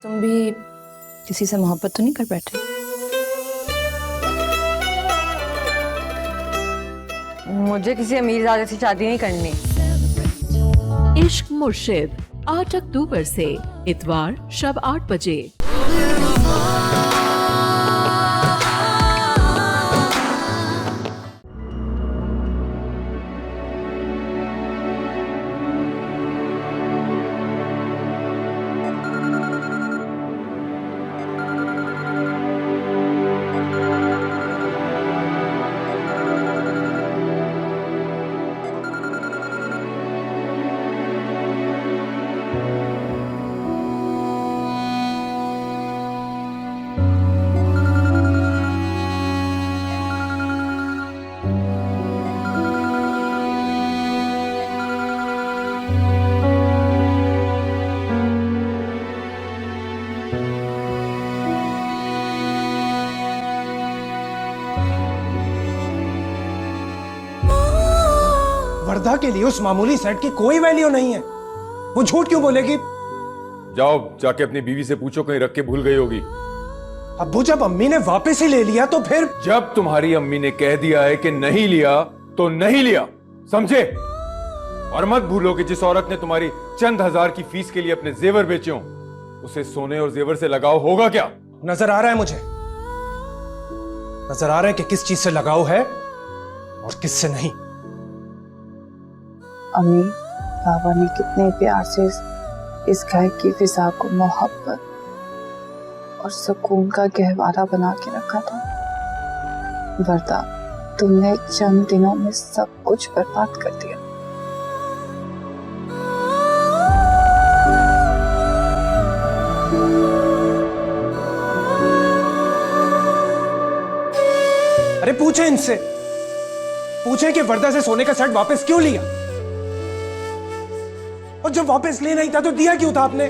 तुम भी किसी से मोहब्बत तो नहीं कर बैठे? मुझे किसी अमीरजादे से शादी नहीं करनी। इश्क मुर्शिद 8 अक्टूबर से इतवार शब 8 बजे। वर्धा के लिए उस मामूली सेट की कोई वैल्यू नहीं है। वो झूठ क्यों बोलेगी? जाओ जाके अपनी बीवी से पूछो, कहीं रख के भूल गई होगी। अब्बू जब अम्मी ने वापस ही ले लिया तो फिर? जब तुम्हारी अम्मी ने कह दिया है कि नहीं लिया तो नहीं लिया, समझे? और मत भूलो कि जिस औरत ने तुम्हारी चंद हजार की फीस के लिए अपने जेवर बेचे हों, उसे सोने और जेवर से लगाव होगा क्या? नजर आ रहा है मुझे, नजर आ रहा है कि किस चीज से लगाव है और किससे नहीं। अम्मी, बाबा ने कितने प्यार से इस घर की फिजा को मोहब्बत और सुकून का गहवारा बना के रखा था। वरदा तुमने चंद दिनों में सब कुछ बर्बाद कर दिया। अरे पूछे इनसे, पूछे कि वर्धा से सोने का सेट वापस क्यों लिया, और जब वापस ले नहीं था तो दिया क्यों था आपने?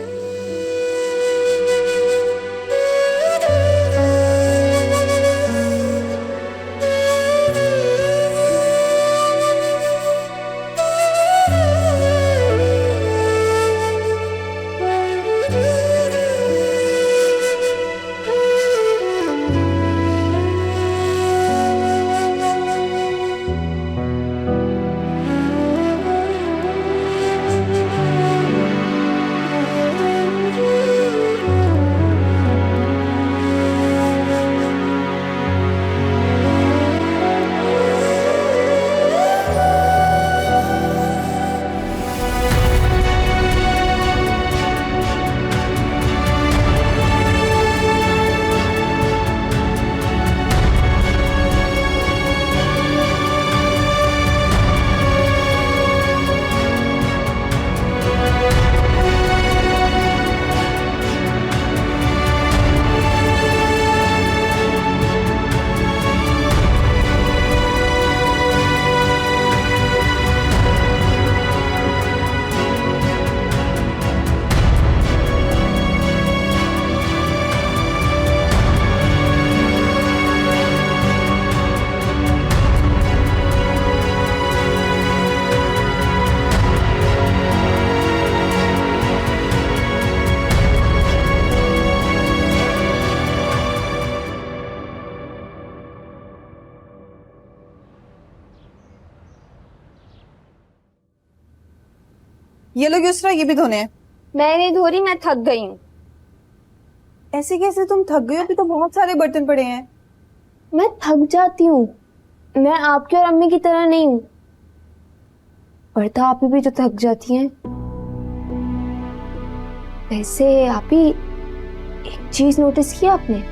ये लोग युसरा, ये भी धोने हैं। मैं नहीं धो रही, मैं थक गई हूँ। ऐसे कैसे तुम थक गई हो? अभी तो बहुत सारे बर्तन पड़े हैं। मैं थक जाती हूँ, मैं आपकी और अम्मी की तरह नहीं हूँ। वर्धा आप भी तो थक जाती हैं। वैसे आप ही एक चीज नोटिस किया आपने?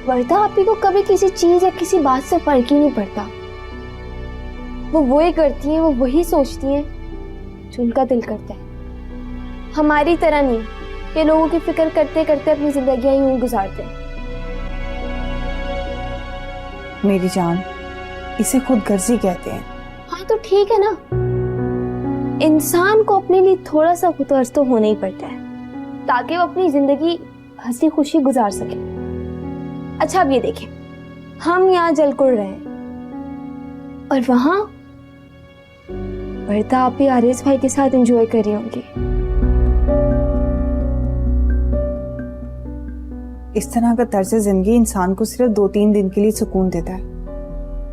वर्धा आप ही को कभी किसी चीज या किसी बात से फर्क ही नहीं पड़ता। वो वही करती हैं, वो वही सोचती हैं जो उनका दिल करता है। हमारी तरह नहीं कि लोगों की फिक्र करते करते अपनी जिंदगियां यूं गुजारते हैं। मेरी जान, इसे खुद गर्जी कहते हैं। हाँ तो ठीक है ना, इंसान को अपने लिए थोड़ा सा खुदगर्ज तो होना ही पड़ता है ताकि वो अपनी जिंदगी हंसी खुशी गुजार सके। अच्छा अब ये देखें, हम यहाँ जलकुड़ रहे हैं और वहां वर्धा आप ही आरिस भाई के साथ एंजॉय कर रही होंगी। इस तरह का तर्ज जिंदगी इंसान को सिर्फ 2-3 दिन के लिए सुकून देता है,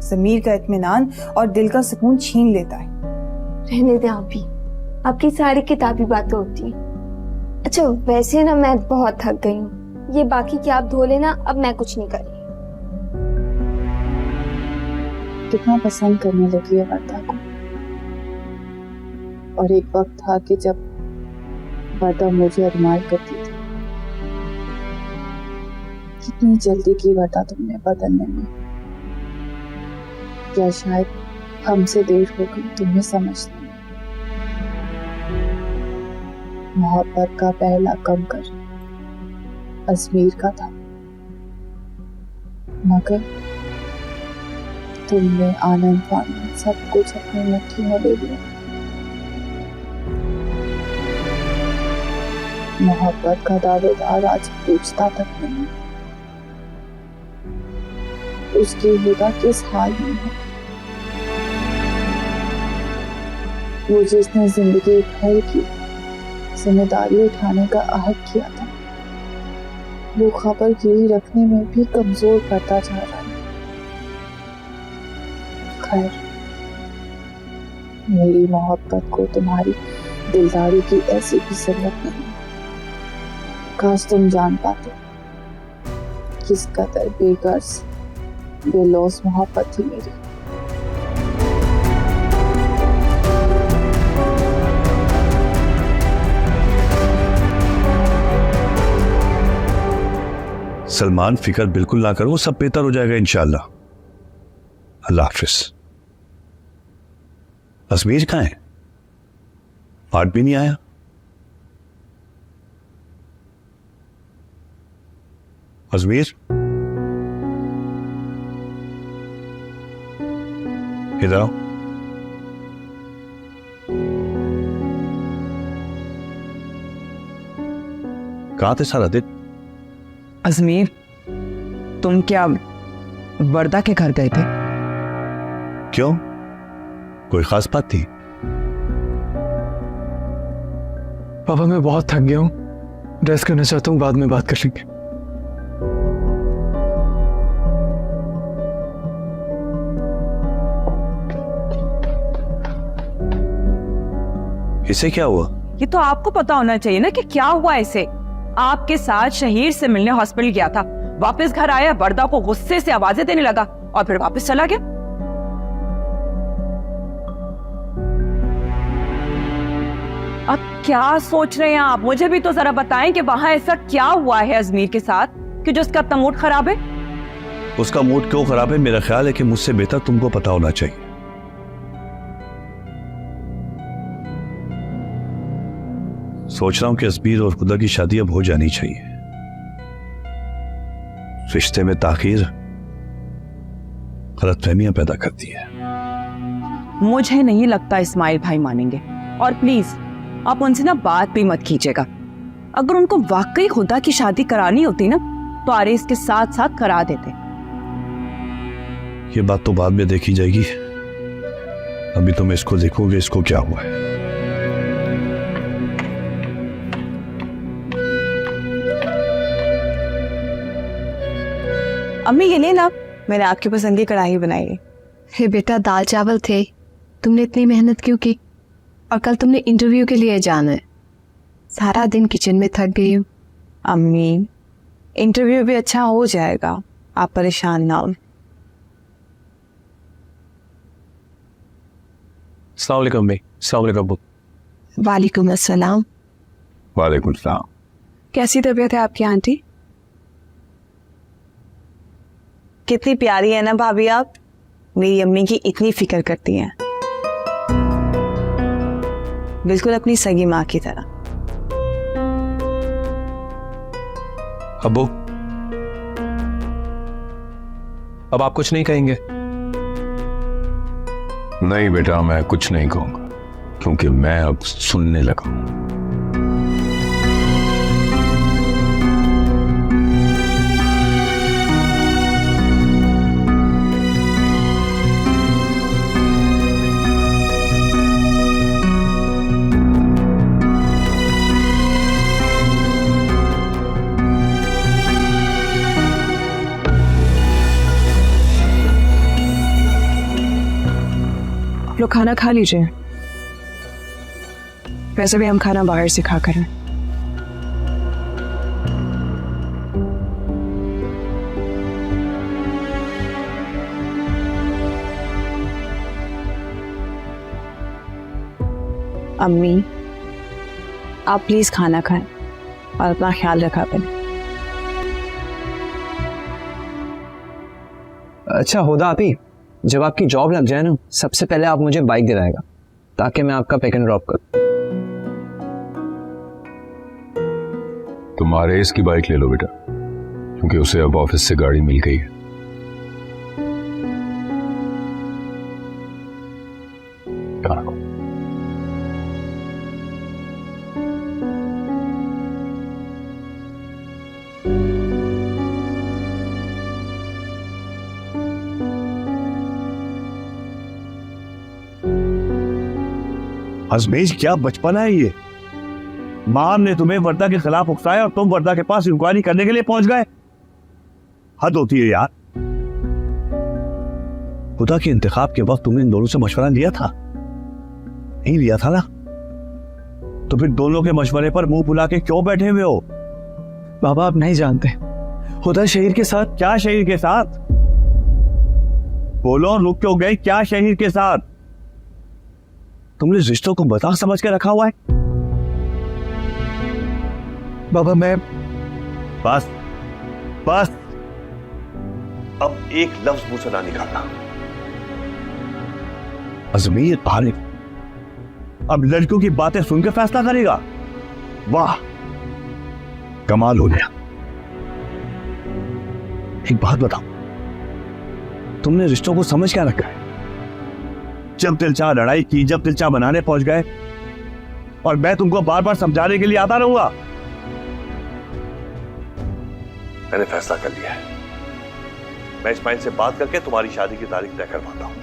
ज़मीर का इत्मीनान और दिल का सुकून छीन लेता है। रहने दे आप भी, आपकी सारी किताबी बातें होती हैं। अच्छा वैसे ना मैं बहुत थक गई हूँ, ये बाकी की आप धो लेना, अब मैं कुछ नहीं कर रही। कितना पसंद करने लगी है वर्दा को। और एक वक्त था कि जब वर्दा मुझे एडमायर करती थी। कितनी जल्दी की वर्दा तुमने बदलने में, या शायद हमसे देर हो गई तुम्हें समझने में। मोहब्बत का पहला कंकर अजमीर का था, मगर तुमने आनंद फानंद सब कुछ अपनी मुट्ठी में ले लिया। मोहब्बत का दावेदार आज पूछता तक नहीं उसकी हुदा किस हाल में है। वो जिसने जिंदगी भर की जिम्मेदारी उठाने का अहद किया था, वो खबर गिरी रखने में भी कमजोर पड़ता जा रहा है। खैर, मेरी मोहब्बत को तुम्हारी दिलदारी की ऐसी भी जरूरत नहीं। काश तुम जान पाते किस कदर बेगर्ज बेलौस मोहब्बत थी मेरी। सलमान फिक्र बिल्कुल ना करो, सब बेहतर हो जाएगा इंशाल्लाह। अल्लाह हाफिज। अजमीर कहाँ है? आज भी नहीं आया। अजमीर, इधर आओ। कहाँ थे सारा दिन? अजमीर, तुम क्या वर्दा के घर गए थे? क्यों, कोई खास बात थी? पापा मैं बहुत थक गया हूँ, रेस्ट करना चाहता हूँ, बाद में बात कर लेंगे। इसे क्या हुआ? ये तो आपको पता होना चाहिए ना कि क्या हुआ इसे। आपके साथ शहीर से मिलने हॉस्पिटल गया था, वापस घर आया, वर्दा को गुस्से से आवाजें देने लगा और फिर वापस चला गया। अब क्या सोच रहे हैं आप? मुझे भी तो जरा बताएं कि वहां ऐसा क्या हुआ है अजमीर के साथ कि जो उसका इतना मूड खराब है। उसका मूड क्यों खराब है? मेरा ख्याल है कि मुझसे बेहतर तुमको पता होना चाहिए। सोच रहा हूं कि अजमीर और खुदा की शादी अब हो जानी चाहिए। रिश्ते में ताखीर गलतफहमियां पैदा करती है। मुझे नहीं लगता इस्माइल भाई मानेंगे, और प्लीज आप उनसे ना बात भी मत कीजिएगा। अगर उनको वाकई खुदा की शादी करानी होती ना तो आरिस के साथ साथ करा देते। ये बात तो बाद में देखी जाएगी, अभी तुम इसको देखोगे इसको क्या हुआ है। अम्मी ये लेना, मैंने आपकी पसंद की कढ़ाई बनाई है। हे बेटा, दाल चावल थे, तुमने इतनी मेहनत क्यों की? और कल तुमने इंटरव्यू के लिए जाना है। सारा दिन किचन में थक गई हूँ। अम्मी इंटरव्यू भी अच्छा हो जाएगा, आप परेशान ना हो। अस्सलाम वालेकुम अम्मी। अस्सलाम वालेकुम अब्बू। वालेकुम अस्सलाम। वालेकुम सलाम। कैसी तबीयत है आपकी आंटी? कितनी प्यारी है ना भाभी आप, मेरी अम्मी की इतनी फिक्र करती हैं, बिल्कुल अपनी सगी माँ की तरह। अब्बू, अब आप कुछ नहीं कहेंगे? नहीं बेटा, मैं कुछ नहीं कहूंगा, क्योंकि मैं अब सुनने लगा हूं। आप लोग खाना खा लीजिए, वैसे भी हम खाना बाहर से खा कर हैं। अम्मी, आप प्लीज खाना खाएं और अपना ख्याल रखा करें। अच्छा होदा आपी, जब आपकी जॉब लग जाए ना, सबसे पहले आप मुझे बाइक दिलाएगा ताकि मैं आपका पिक एंड ड्रॉप करूं। तुम आरएस की बाइक ले लो बेटा, क्योंकि उसे अब ऑफिस से गाड़ी मिल गई है। अजमेज, क्या बचपना है ये? मां ने तुम्हें वर्दा के खिलाफ उकसाया और तुम वर्दा के पास इंक्वायरी करने के लिए पहुंच गए। हद होती है यार। खुदा के इंतखाब के वक्त तुमने इन दोनों से मशवरा लिया था? नहीं लिया था ना? तो फिर दोनों के मशवरे पर मुंह फुला के क्यों बैठे हुए हो? बाबा आप नहीं जानते, खुदा शहीर के साथ। क्या शहीर के साथ? बोलो, रुक क्यों गए? क्या शहीर के साथ? तुमने रिश्तों को मजाक समझ के रखा हुआ है। बाबा मैं बस बस, अब एक लफ्ज मुंह से ना निकालना। अजमीर आरिफ अब लड़कियों की बातें सुन के फैसला करेगा? वाह, कमाल हो गया। एक बात बताओ, तुमने रिश्तों को समझ क्या रखा है? जब दिल चाह लड़ाई की, जब दिल चाह बनाने पहुंच गए, और मैं तुमको बार बार समझाने के लिए आता रहूंगा। मैंने फैसला कर लिया है, मैं इस्माइल से बात करके तुम्हारी शादी की तारीख तय करवाता हूं।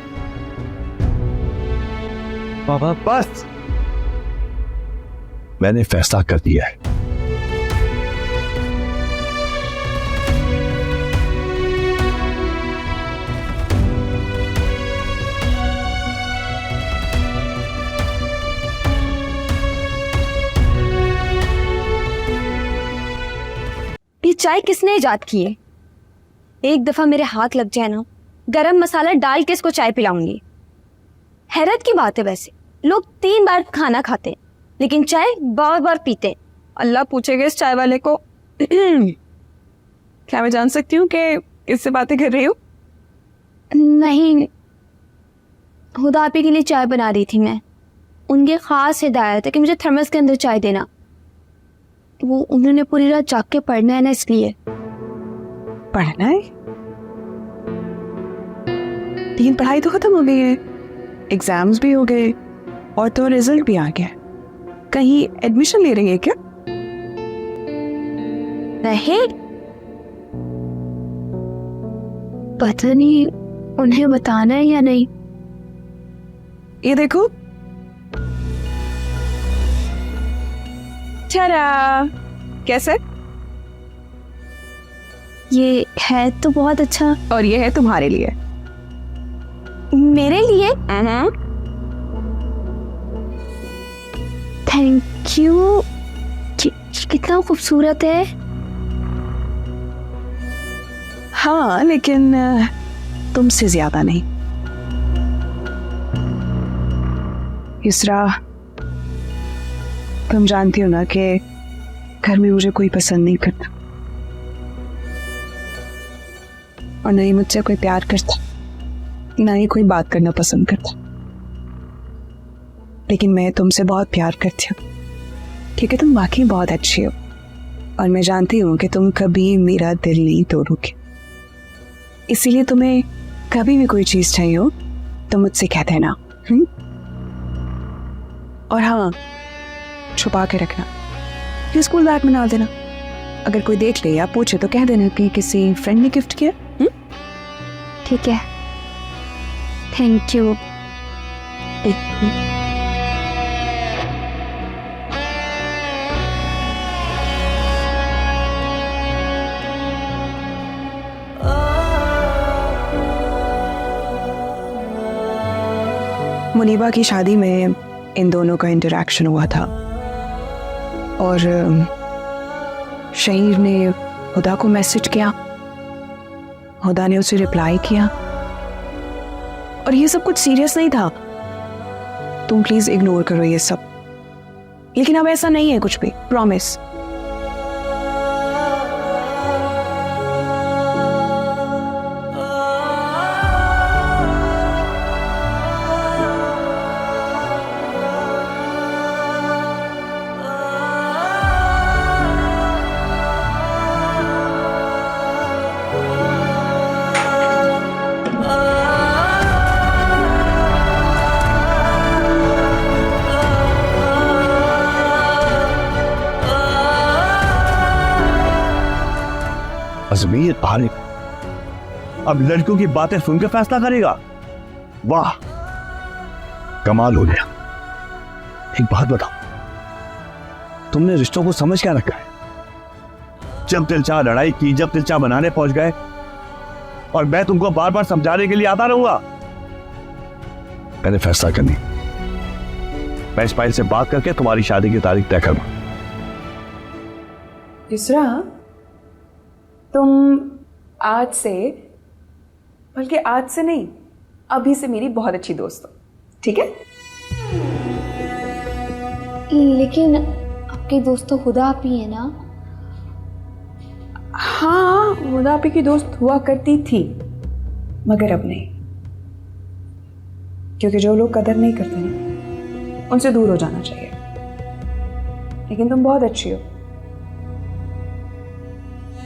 बाबा बस, मैंने फैसला कर दिया है। ये चाय किसने इजाद की है? एक दफा मेरे हाथ लग जाए ना, गरम मसाला डाल के इसको चाय पिलाऊंगी। हैरत की बात है, वैसे लोग 3 बार खाना खाते हैं लेकिन चाय बार बार पीते हैं। अल्लाह पूछेगा इस चाय वाले को। क्या मैं जान सकती हूँ कि किससे बातें कर रही हूँ? नहीं, खुदा आपी के लिए चाय बना रही थी मैं। उनकी खास हिदायत है कि मुझे थर्मस के अंदर चाय देना। वो उन्होंने पूरी रात जाग के पढ़ना है ना, इसलिए। पढ़ना है? लेकिन पढ़ाई तो खत्म हो गई है, एग्जाम्स भी हो गए और तो रिजल्ट भी आ गया। कहीं एडमिशन ले रही है क्या? नहीं, पता नहीं उन्हें बताना है या नहीं। ये देखो, चला कैसे? ये है तो बहुत अच्छा। और ये है तुम्हारे लिए। मेरे लिए? Thank you. कितना खूबसूरत है। हाँ, लेकिन तुमसे ज्यादा नहीं। इसरा, तुम जानती हो ना कि घर में मुझे कोई पसंद नहीं करता और ना ही मुझसे कोई प्यार करता, ना ही कोई बात करना पसंद करता। लेकिन मैं तुमसे बहुत प्यार करती हूँ क्योंकि तुम वाकई बहुत अच्छी हो और मैं जानती हूँ कि तुम कभी मेरा दिल नहीं तोड़ोगे। इसीलिए तुम्हें कभी भी कोई चीज चाहिए हो तो मुझसे कह देना। और हाँ, छुपा के रखना, ये स्कूल बैग में डाल देना। अगर कोई देख ले या पूछे तो कह देना कि किसी फ्रेंड ने गिफ्ट किया। ठीक है, थैंक यू। मुनीबा की शादी में इन दोनों का इंटरेक्शन हुआ था और शहीर ने हुदा को मैसेज किया, हुदा ने उसे रिप्लाई किया और ये सब कुछ सीरियस नहीं था। तुम प्लीज इग्नोर करो ये सब। लेकिन अब ऐसा नहीं है कुछ भी, प्रॉमिस। अजमीर आरिफ अब लड़कियों की बातें सुनकर फैसला करेगा? वाह, कमाल हो गया। एक बात बताओ, तुमने रिश्तों को समझ क्या रखा है? जब दिलचा लड़ाई की, जब दिलचा बनाने पहुंच गए और मैं तुमको बार बार समझाने के लिए आता रहूंगा? मैंने फैसला करनी, मैं इस्माइल से बात करके तुम्हारी शादी की तारीख तय करूंगा। इसरा, तुम आज से, बल्कि आज से नहीं, अभी से मेरी बहुत अच्छी दोस्त हो, ठीक है? लेकिन आपकी दोस्त तो हुदा आप ही है ना? हाँ, हुदा आप ही की दोस्त हुआ करती थी, मगर अब नहीं, क्योंकि जो लोग कदर नहीं करते ना, उनसे दूर हो जाना चाहिए। लेकिन तुम बहुत अच्छी हो।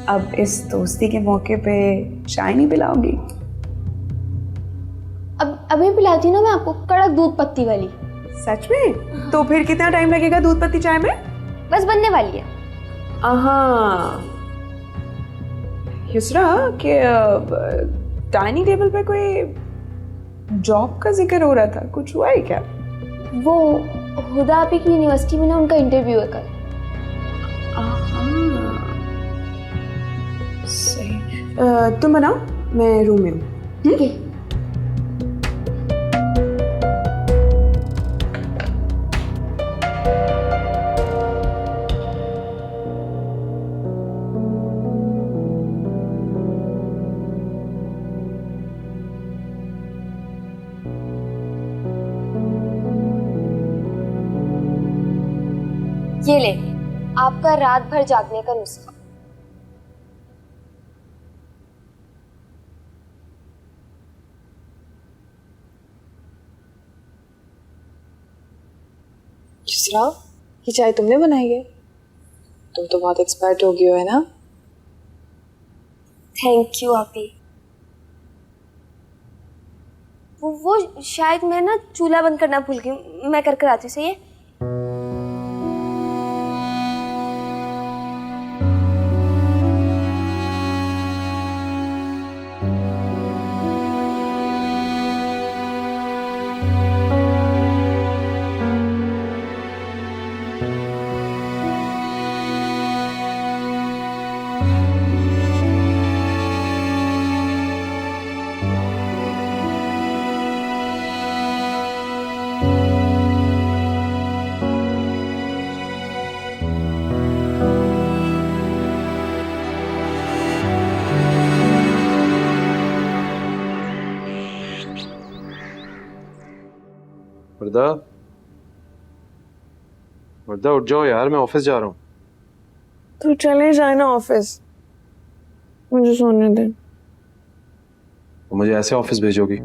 अब इस दोस्ती के मौके पे चाय नहीं पिलाओगी? अब अभी पिलाती हूँ ना मैं आपको, कड़क दूध पत्ती वाली। सच में? तो फिर कितना टाइम लगेगा दूध पत्ती चाय में? बस बनने वाली है। युसरा, कि डाइनिंग टेबल पे कोई जॉब का जिक्र हो रहा था, कुछ हुआ है क्या? वो हुदा आप की यूनिवर्सिटी में ना उनका इंटरव्यू है कल। सही। तुम बनाओ, मैं रूम में हूँ। ठीक है। ये ले आपका रात भर जागने का नुस्खा। दूसरा, ये चाय तुमने बनाई है? तुम तो बहुत एक्सपर्ट हो गई हो, है ना? थैंक यू आपी। वो शायद मैं ना चूल्हा बंद करना भूल गई, मैं कर आती हूँ। सही है? वर्दा, वर्दा उठ जाओ यार, मैं ऑफिस जा रहा हूँ। तू चले जाए ना ऑफिस, मुझे सोने दे। तो मुझे ऐसे ऑफिस भेजोगी?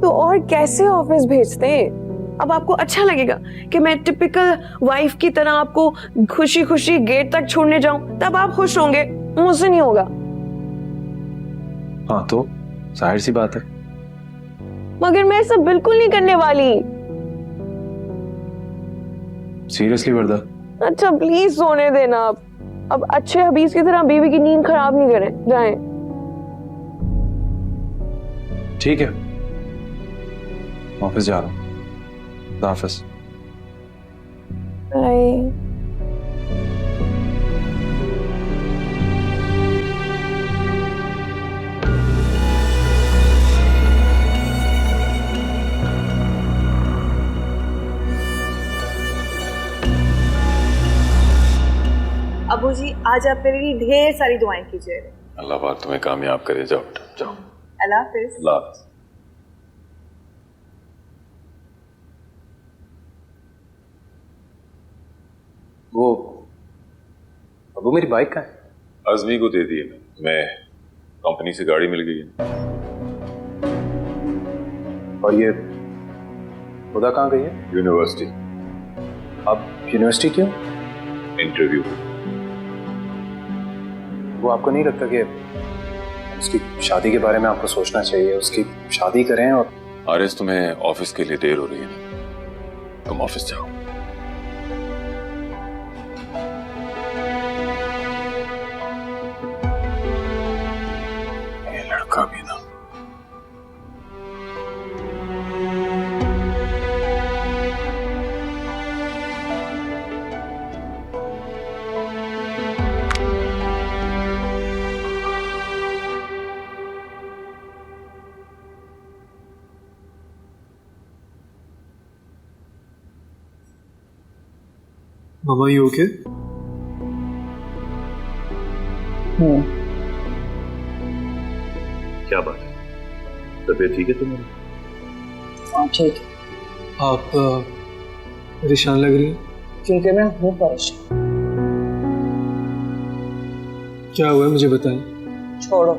तो और कैसे ऑफिस भेजते? अब आपको अच्छा लगेगा कि मैं टिपिकल वाइफ की तरह आपको खुशी खुशी गेट तक छोड़ने जाऊं? तब आप खुश होंगे, मुझसे नहीं होगा। हाँ तो जाहिर सी बात है। मगर मैं सब बिल्कुल नहीं करने वाली। सीरियसली वर्दा? अच्छा प्लीज सोने देना। अब अच्छे हबीज की तरह बीवी की नींद खराब नहीं करें, जाएं। ठीक है, ऑफिस जा रहा हूँ। हाफिज। बाय। अबू जी आज आप मेरे लिए ढेर सारी दुआएं कीजिए। अल्लाह पाक तुम्हें कामयाब करे। जाओ जाओ। अल्लाह हाफिज। अल्लाह हाफिज। वो मेरी बाइक का है? अज़मी को दे दी है। मैं कंपनी से गाड़ी मिल गई है। और ये खुदा कहाँ गई है? यूनिवर्सिटी। आप यूनिवर्सिटी क्यों? इंटरव्यू। वो आपको नहीं लगता कि उसकी शादी के बारे में आपको सोचना चाहिए? उसकी शादी करें। और आरिस तुम्हें ऑफिस के लिए देर हो रही है ना, तुम ऑफिस जाओ। ये लड़का भी ना। मामा यू ओके? क्या बात है, तबीयत ठीक है तुम्हारी? हाँ ठीक है। आप परेशान लग रही हैं। क्योंकि मैं हूँ परेशान। क्या हुआ है मुझे बताएं। छोड़ो,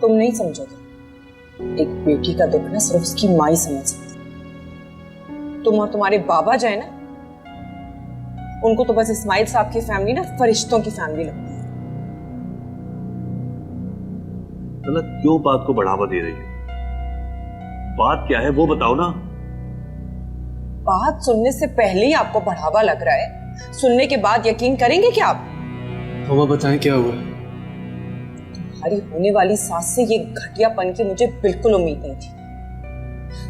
तुम नहीं समझोगे। एक बेटी का दुख ना सिर्फ उसकी माँ ही समझ सकती। तुम और तुम्हारे बाबा जो है ना, उनको तो बस इस्माइल साहब की फैमिली ना फरिश्तों की फैमिली लगती है। गलत क्यों बात को बढ़ावा दे रही है? बात क्या है वो बताओ ना। बात सुनने से पहले ही आपको बढ़ावा लग रहा है, सुनने के बाद यकीन करेंगे क्या आप? मामा बताएं क्या हुआ है। तुम्हारी होने वाली सास से ये घटियापन की मुझे बिल्कुल उम्मीद नहीं थी।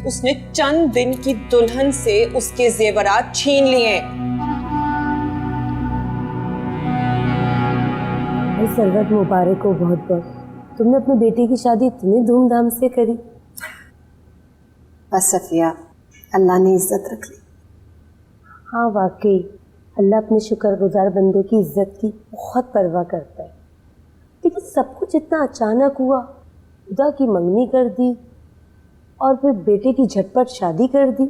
उसने चंद दिन की दुल्हन से उसके जेवरात छीन लिए। सरवत मुबारक हो बहुत बहुत। तुमने अपनी बेटी की शादी इतनी धूमधाम से करी। बस सफिया, अल्लाह ने इज्जत रख ली। हाँ वाकई, अल्लाह अपने शुक्रगुजार बंदे की इज्जत की बहुत परवाह करता है। लेकिन सब कुछ इतना अचानक हुआ, खुदा की मंगनी कर दी और फिर बेटे की झटपट शादी कर दी।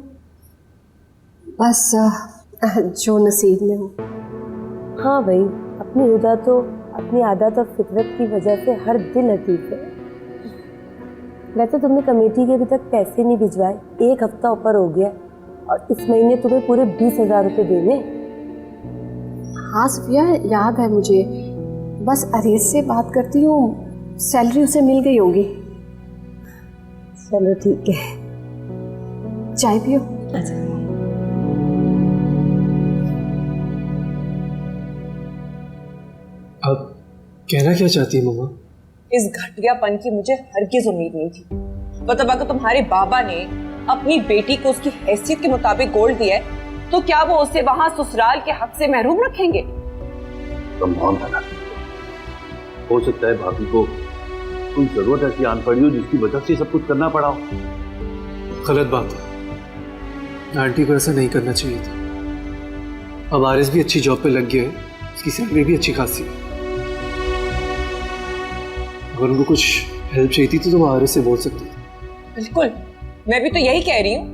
बस जो नसीब में हो। हाँ भाई, अपनी खुदा तो अपनी आदत और फितरत की वजह से हर दिल लतीफ है। वैसे तुमने कमेटी के अभी तक पैसे नहीं भिजवाए, 1 हफ्ता ऊपर हो गया और इस महीने तुम्हें पूरे 20,000 रुपये देने। हाँ सफिया, याद है मुझे। बस अरेज से बात करती हूँ, सैलरी उसे मिल गई होगी। चलो ठीक है, चाय पियो। आप कहना क्या चाहती है मामा? इस घटियापन की मुझे हरगिज उम्मीद नहीं थी। मतलब अगर तुम्हारे बाबा ने अपनी बेटी को उसकी हैसियत के मुताबिक गोल्ड दिया है, तो क्या वो उसे वहां ससुराल के हक से महरूम रखेंगे? कमाल है ना। हो सकता है भाभी को कोई जरूरत ऐसी आन पड़ी हो जिसकी वजह से सब कुछ करना पड़ा हो। गलत बात है, आंटी को ऐसा नहीं करना चाहिए था। अब आरिस भी अच्छी जॉब पे लग गया है, उसकी सैलरी भी अच्छी खासी है। अगर उनको कुछ हेल्प चाहिए थी तो तुम आरिस से बोल सकती थी। बिल्कुल, मैं भी तो यही कह रही हूँ।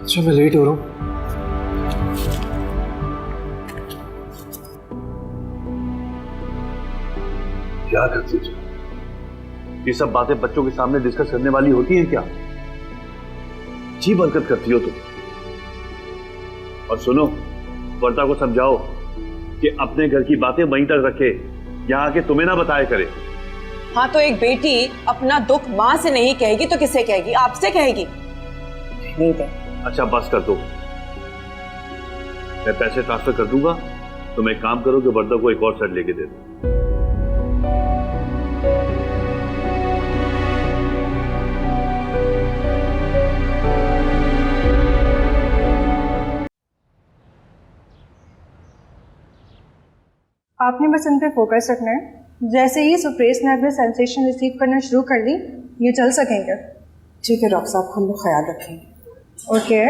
अच्छा मैं लेट हो रहा हूँ। क्या करती हो? ये सब बातें बच्चों के सामने डिस्कस करने वाली होती हैं क्या? अजीब हरकत करती हो तुम। और सुनो, वर्ता को समझाओ कि अपने घर की बातें वहीं तक रखे, यहाँ के तुम्हें ना बताया करे। हाँ तो एक बेटी अपना दुख माँ से नहीं कहेगी तो किससे कहेगी? आपसे कहेगी। नहीं दे। अच्छा बस कर दो, मैं पैसे ट्रांसफर कर दूंगा। तुम एक काम करो कि वर्दा को एक और सेट लेके दे दो। आपने बस उन पर फोकस रखना है। जैसे ही सुप्रेस ने अपने सेंसेशन रिसीव करना शुरू कर दी, ये चल सकेंगे। ठीक है डॉक्टर साहब, हम लोग ख्याल रखेंगे। ओके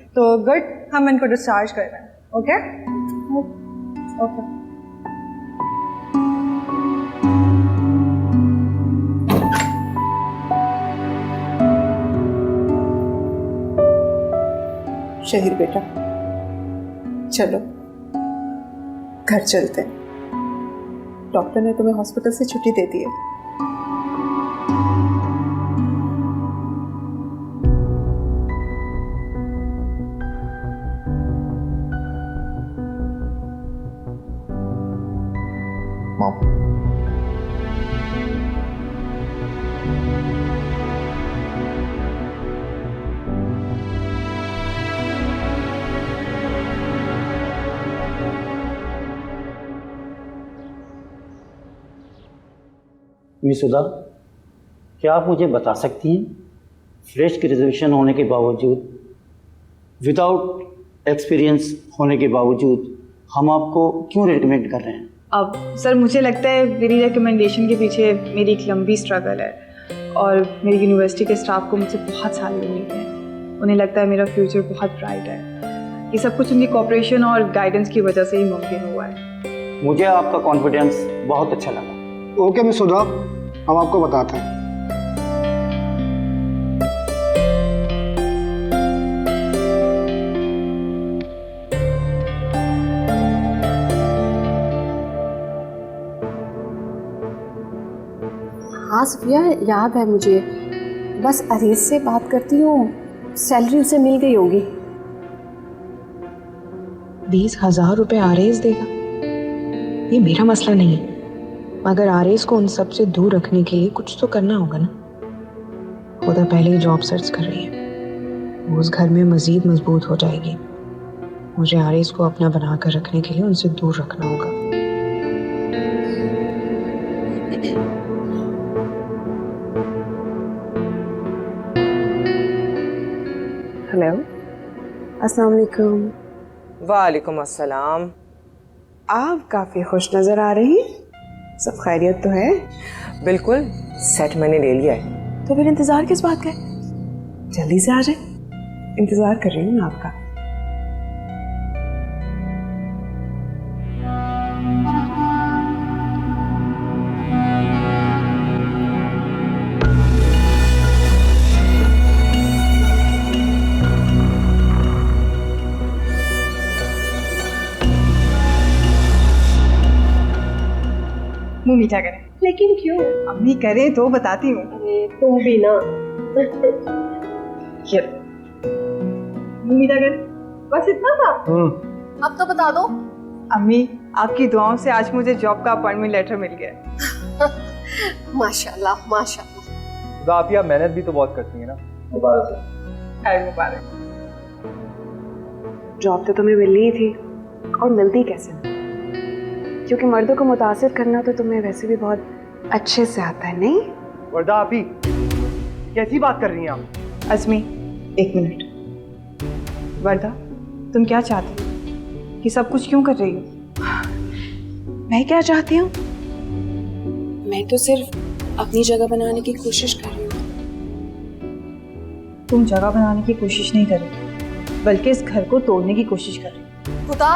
तो गुड, हम इनको डिस्चार्ज कर रहे हैं। Okay okay. शहीर बेटा, चलो घर चलते हैं। डॉक्टर ने तुम्हें हॉस्पिटल से छुट्टी दे दी है। मिस सुधा, क्या आप मुझे बता सकती हैं फ्रेश की रिजर्वेशन होने के बावजूद, विदाउट एक्सपीरियंस होने के बावजूद हम आपको क्यों रिकमेंड कर रहे हैं? अब सर मुझे लगता है मेरी रिकमेंडेशन के पीछे मेरी एक लंबी स्ट्रगल है और मेरी यूनिवर्सिटी के स्टाफ को मुझसे बहुत सारी उम्मीद है। उन्हें लगता है मेरा फ्यूचर बहुत ब्राइट है। ये सब कुछ उनकी कोऑपरेशन और गाइडेंस की वजह से ही मुमकिन हुआ है। मुझे आपका कॉन्फिडेंस बहुत अच्छा लगा। ओके मिस सुधा, हम आपको बताते हैं। हाँ सफिया, याद है मुझे। बस अरीज से बात करती हूँ, सैलरी उसे मिल गई होगी। 20,000 रुपये आरेज देगा? ये मेरा मसला नहीं है, मगर आरेज को उन सब से दूर रखने के लिए कुछ तो करना होगा ना। खुदा पहले ही जॉब सर्च कर रही है, वो उस घर में मजीद मजबूत हो जाएगी। मुझे आरेज को अपना बना कर रखने के लिए उनसे दूर रखना होगा। हेलो, अस्सलाम वालेकुम। वालेकुम अस्सलाम। आप काफ़ी खुश नज़र आ रही हैं। सब खैरियत तो है? बिल्कुल, सेट मैंने ले लिया है। तो फिर इंतज़ार किस बात का है? जल्दी से आ जाए, इंतज़ार कर रही हूँ मैं आपका। मुंह मीठा करें। लेकिन क्यों? अम्मी करें तो बताती हूँ। अरे तुम भी ना। ये मुंह मीठा करें। बस इतना था? अब तो बता दो। अम्मी, आपकी दुआओं से आज मुझे जॉब का अपॉइंटमेंट लेटर मिल गया। माशाल्लाह माशाल्लाह। तो आप मेहनत भी तो बहुत करती हैं ना। मुबारक। जॉब तो तुम्हें मिलनी ही थी, और मिलती कैसे? क्योंकि मर्दों को मुतासिर करना तो तुम्हें वैसे भी बहुत अच्छे से आता है, नहीं? वर्दा आप ही कैसी बात कर रही हैं आप? अज़मी, एक मिनट। वर्दा, तुम क्या चाहती हो? ये सब कुछ क्यों कर रही हो? मैं क्या चाहती हूँ? मैं तो सिर्फ अपनी जगह बनाने की कोशिश कर रही हूँ। तुम जगह बनाने की कोशिश नहीं कर रही, बल्कि इस घर को तोड़ने की कोशिश कर रही हो। खुदा,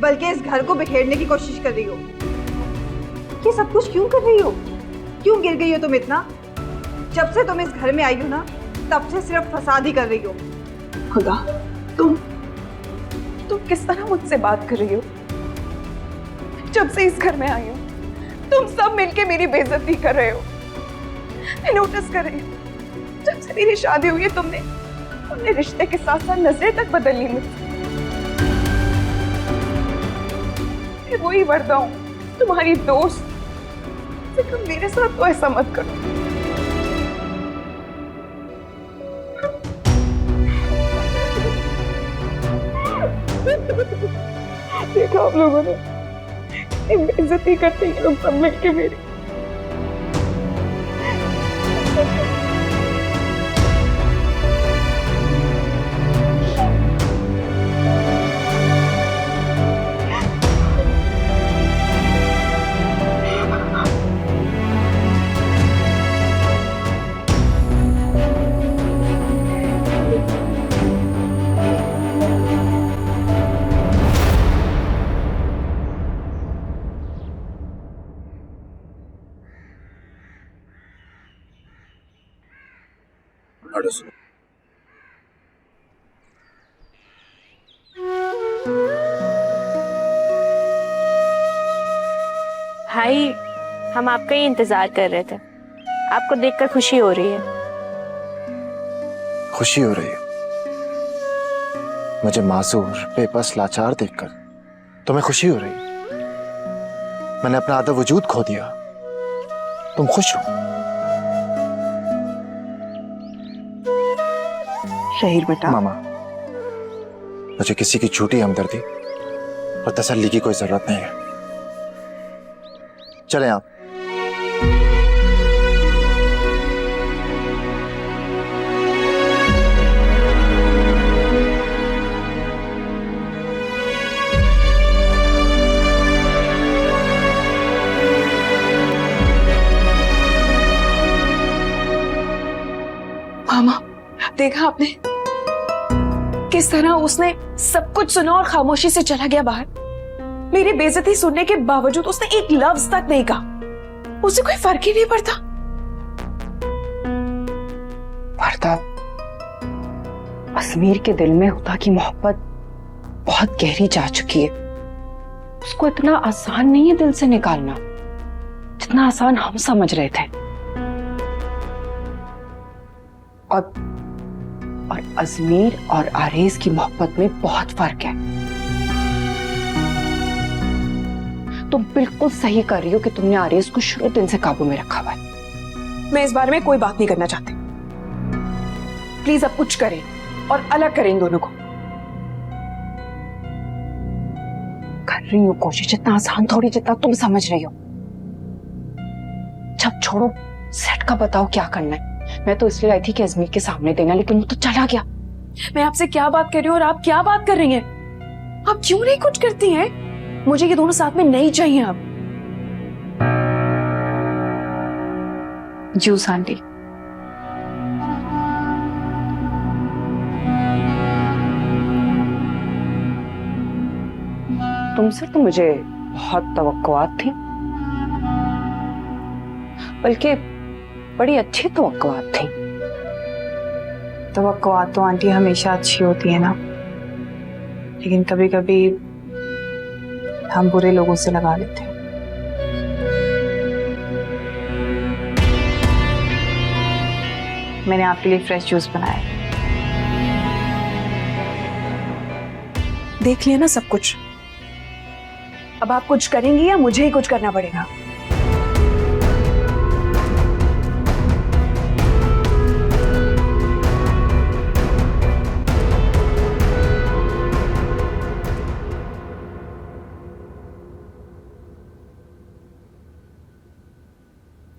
बल्कि इस घर को बिखेरने की कोशिश कर रही हो। ये सब कुछ क्यों कर रही हो? क्यों गिर गई हो तुम इतना? जब से तुम इस घर में आई हो ना, तब से सिर्फ फसाद ही कर रही हो। खुदा, तुम किस तरह मुझसे बात कर रही हो? जब से इस घर में आई हो, तुम सब मिलके मेरी बेइज्जती कर रहे हो। मैं नोटिस कर रही हूँ, जब से मेरी शादी हुई है तुमने रिश्ते के साथ साथ नजरें तक बदल ली मुझसे। मैं वही वर्दा हूँ, तुम्हारी दोस्त। तुम मेरे साथ तो ऐसा मत करो। देखा आप लोगों ने, बेइज्जती करते हैं लोग सब मिलके मेरी। हटो सुनो। भाई, हम आपका ही इंतजार कर रहे थे। आपको देखकर खुशी हो रही है। खुशी हो रही है मुझे मासूर बेबस लाचार देखकर? तुम्हें खुशी हो रही? मैंने अपना आधा वजूद खो दिया, तुम खुश हो? शहीर बेटा। मामा, मुझे किसी की झूठी हमदर्दी और तसल्ली की कोई जरूरत नहीं है। चलें आप। मामा, देखा आपने किस तरह उसने सब कुछ सुना और खामोशी से चला गया बाहर। मेरी बेइज्जती सुनने के बावजूद उसने एक लफ्ज तक नहीं कहा। उसे कोई फर्क ही नहीं पड़ता। वर्दा, अजमीर के दिल में हुदा की मोहब्बत बहुत गहरी जा चुकी है। उसको इतना आसान नहीं है दिल से निकालना जितना आसान हम समझ रहे थे। और अजमीर और आरेज की मोहब्बत में बहुत फर्क है। तुम बिल्कुल सही कर रही हो कि तुमने आरेज को शुरू दिन से काबू में रखा हुआ है। मैं इस बारे में कोई बात नहीं करना चाहती। प्लीज अब कुछ करें और अलग करें इन दोनों को। कर रही हूँ कोशिश, इतना आसान थोड़ी जितना तुम समझ रही हो। जब छोड़ो, सेट का बताओ क्या करना है। मैं तो इसलिए आई थी कि अजमीर के सामने देना, लेकिन वो तो चला गया। मैं आपसे क्या बात कर रही हूँ और आप क्या बात कर रही हैं? आप क्यों नहीं कुछ करती हैं? मुझे ये दोनों साथ में नहीं चाहिए अब। Juice aunty. तुमसे तो मुझे बहुत तवक्कुआत थी, बल्कि बड़ी अच्छी तवक्कुआत थी। तवक्कुआत तो आंटी हमेशा अच्छी होती है ना, लेकिन कभी कभी हम बुरे लोगों से लगा लेते हैं। मैंने आपके लिए फ्रेश जूस बनाया। देख लिया ना सब कुछ। अब आप कुछ करेंगी या मुझे ही कुछ करना पड़ेगा?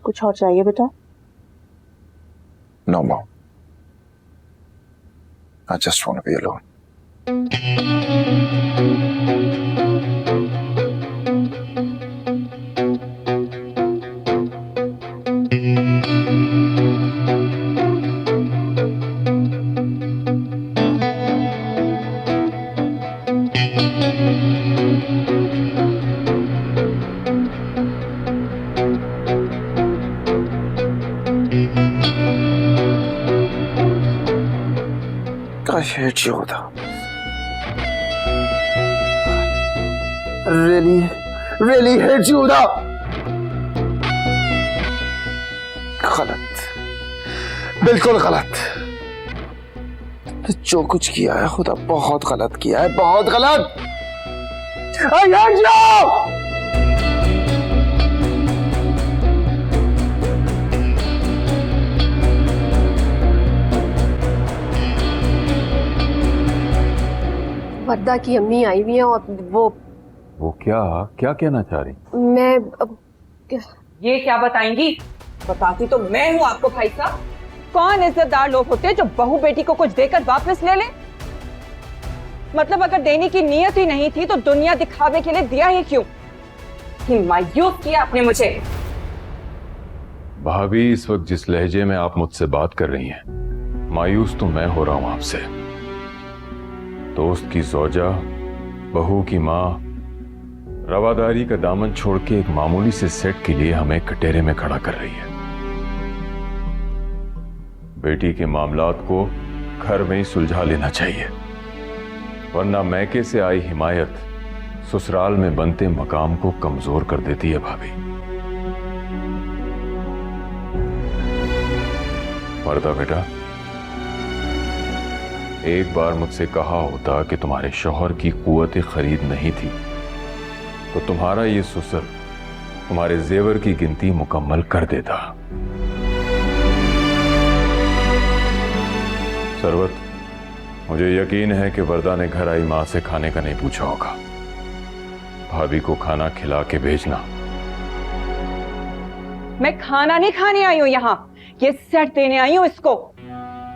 कुछ और चाहिए बेटा? No, Mom. I just want to be alone. I hate you, Hoda. Really hate you, Hoda. गलत, बिल्कुल गलत। जो कुछ किया है खुदा बहुत गलत किया है, बहुत गलत। I hate you. वर्दा की अम्मी आई हुई है और वो क्या कहना चाह रही? मैं ये क्या बताएंगी? बताती तो मैं हूँ आपको भाई साहब। कौन इज्जतदार लोग होते हैं जो बहू बेटी को कुछ देकर वापस ले ले? मतलब अगर देने की नीयत ही नहीं थी तो दुनिया दिखावे के लिए दिया ही क्यों? मायूस किया आपने मुझे। भाभी, इस वक्त जिस लहजे में आप मुझसे बात कर रही हैं, मायूस तो मैं हो रहा हूं आपसे। दोस्त की जोजा, बहू की माँ, रवादारी का दामन छोड़ के एक मामूली से सेट के लिए हमें कटहरे में खड़ा कर रही है। बेटी के मामलात को घर में ही सुलझा लेना चाहिए, वरना मैके से आई हिमायत ससुराल में बनते मकाम को कमजोर कर देती है भाभी। वर्दा बेटा, एक बार मुझसे कहा होता कि तुम्हारे शौहर की कुव्वत खरीद नहीं थी तो तुम्हारा ये ससुर तुम्हारे जेवर की गिनती मुकम्मल कर देता। सरवत, मुझे यकीन है कि वर्दा ने घर आई मां से खाने का नहीं पूछा होगा। भाभी को खाना खिला के भेजना। मैं खाना नहीं खाने आई हूँ यहाँ, ये सेट देने आई हूँ इसको।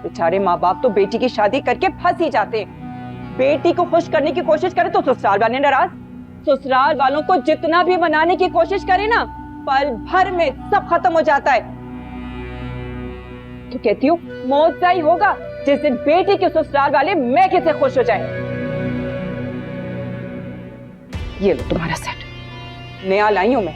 बेचारे माँ बाप तो बेटी की शादी करके फंस ही जाते हैं। बेटी को खुश करने की कोशिश करे तो ससुराल वाले नाराज। ससुराल वालों को जितना भी मनाने की कोशिश करे ना, पल भर में सब खत्म हो जाता है। तो कहती हूँ मौत ही होगा जिस दिन बेटी के ससुराल वाले मैं कैसे खुश हो जाए। ये लो तुम्हारा सेट, नया लाई हूं मैं।